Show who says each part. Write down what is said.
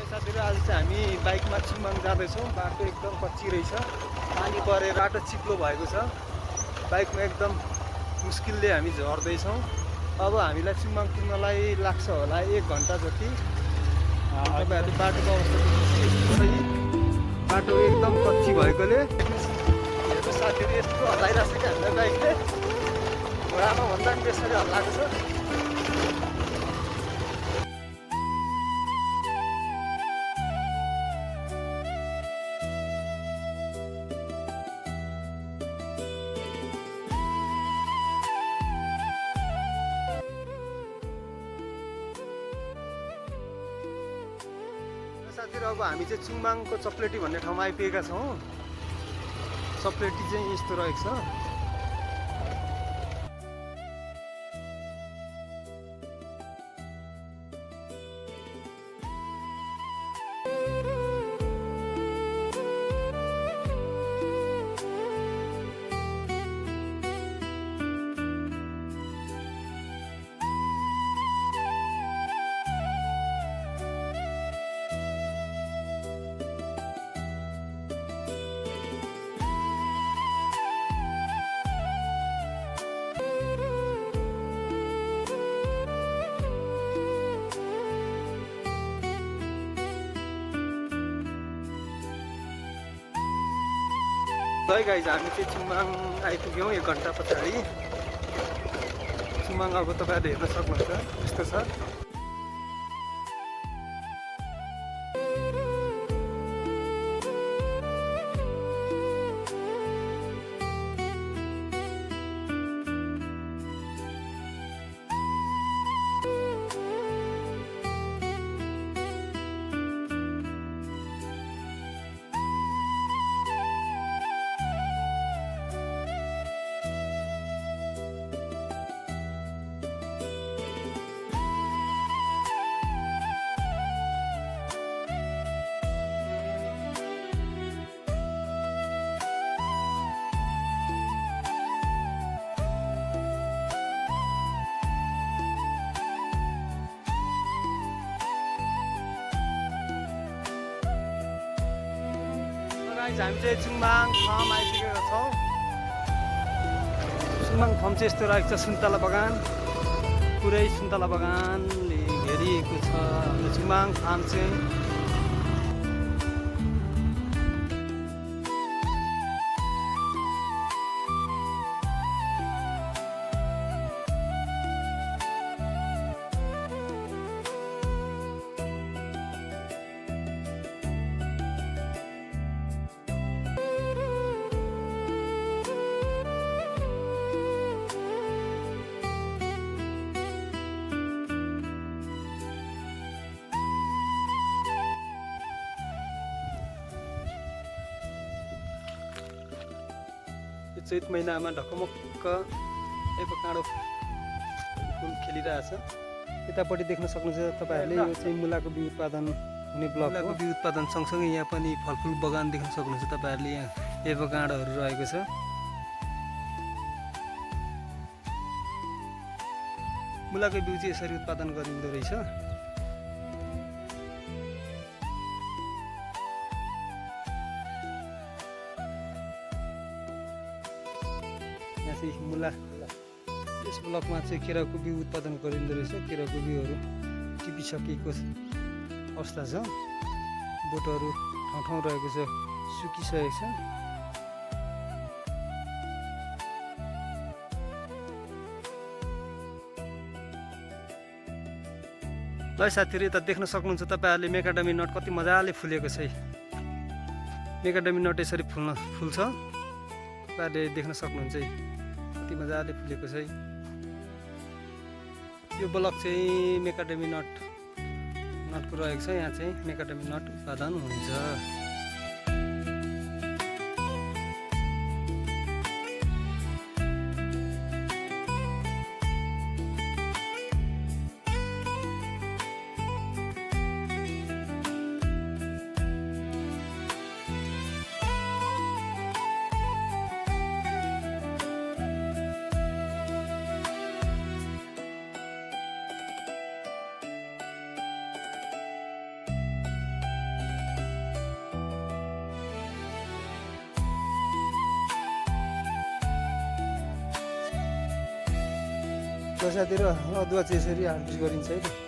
Speaker 1: साथीहरु आज चाहिँ हामी बाइकमा चिम्बाङ जाँदैछौँ। बाटो एकदम कच्ची रहेछ, पानी परेर बाटो चिप्लो भएको छ। बाइकमा एकदम मुस्किलले हामी झर्दैछौँ। अब हामीलाई चिम्बाङ पुग्नलाई लाग्छ होला 1 घन्टा जति। तपाईहरुले बाटोको अवस्था देख्नुहुन्छ। बाटो एकदम कच्ची भएकोले हेर्नु साथीहरु यस्तो हल्लाइरहेछ कि हामीलाई बाइकले घोडामा भन्दा पनि त्यसरी हल्लाएको छ। साथीहरु अब हामी चाहिँ चुङमाङको चप्लेटी भन्ने ठाउँमा आइपुगेका छौँ। चप्लेटी चाहिँ यस्तो रहेको छ। है गाइज, हामी चाहिँ चुङमाङ आइपुग्यौँ 1 घन्टा पछाडि। चुङमाङ अब तपाईँहरूले हेर्न सक्नुहुन्छ यस्तो छ। हामी चाहिँ चुङमाङ फार्म आइपुगेका छौँ। चुङमाङ फार्म चाहिँ यस्तो रहेको छ, सुन्तला बगान, पुरै सुन्तला बगानले घेरिएको छ हाम्रो चुङमाङ फार्म चाहिँ। चैत महिनामा ढकमक्क एभोकाडो फुल खेलिरहेछ। यतापट्टि देख्न सक्नुहुन्छ तपाईहरूले, यो चाहिँ मुलाको बिउ उत्पादन हुने ब्लक हो। बिउ उत्पादन सँगसँगै यहाँ पनि फलफुल बगान देख्न सक्नुहुन्छ तपाईहरूले। यहाँ एभोकाडोहरू रहेको छ। मुलाको बिउ चाहिँ यसरी उत्पादन गरिँदो रहेछ। मुला यस ब्लकमा चाहिँ केराको बिउ उत्पादन गरिँदो रहेछ। केराको बिउहरू टिपिसकेको अवस्था छ। बोटहरू ठाउँ ठाउँ रहेको छ, सुकिसकेको छ। ल साथीहरू, यता देख्न सक्नुहुन्छ तपाईहरूले मेकाडमी नट कति मजाले फुलेको छ। मेकाडमी नट यसरी फुल्छ, तपाईँहरूले देख्न सक्नुहुन्छ। कति मजाले फुलेको छ। यो ब्लक चाहिँ मेकाडमी नटको रहेको छ। यहाँ चाहिँ मेकाडमी नट उत्पादन हुन्छ। दोसातिर अदुवा चाहिँ यसरी हार्भेस्ट गरिन्छ है त।